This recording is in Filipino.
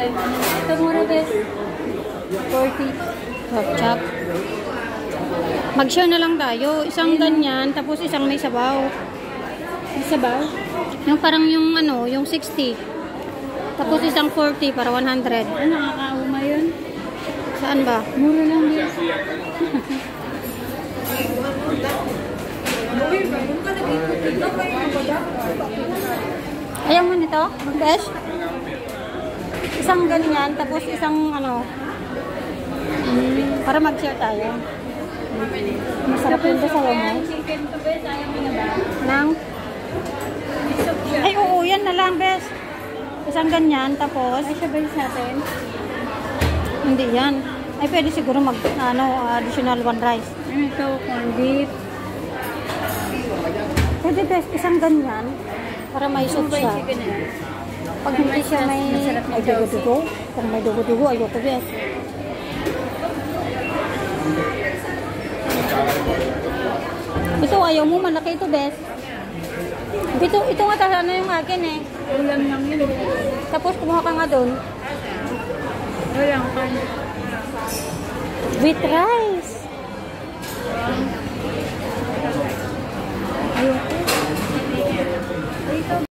Ito mura, bes. 40. Chop. Mag-share na lang tayo. Isang ganyan, tapos isang may sabaw. May sabaw? Yung parang yung ano, yung 60. Tapos isang 40 para 100. Ano, nakakauma yun? Saan ba? Mura lang, bes. Ayaw mo nito? Besh? Isang ganyan, tapos isang ano, para mag-share tayo. Masarap yung basawa mo. Chicken to, bes. Ayaw mo na ba? Nang? Ay, oo, yan na lang, Besh. Isang ganyan, tapos Ay, siya ba sa atin? hindi yan. Ay, pwede siguro mag, ano, additional one rice. Ano ito? Corn beef. Pwede, Besh, isang ganyan, para may soup Ano ba yung siya. chicken na yan? Pag hindi siya may dugo-dugo, kung may dugo-dugo, ayoko, Besh. Ito, ayaw mo, malaki ito, Besh. Ito nga sana yung akin eh. Ulam lang yun. Tapos kumuha ka nga doon. Walang kan. With rice. Ayoko.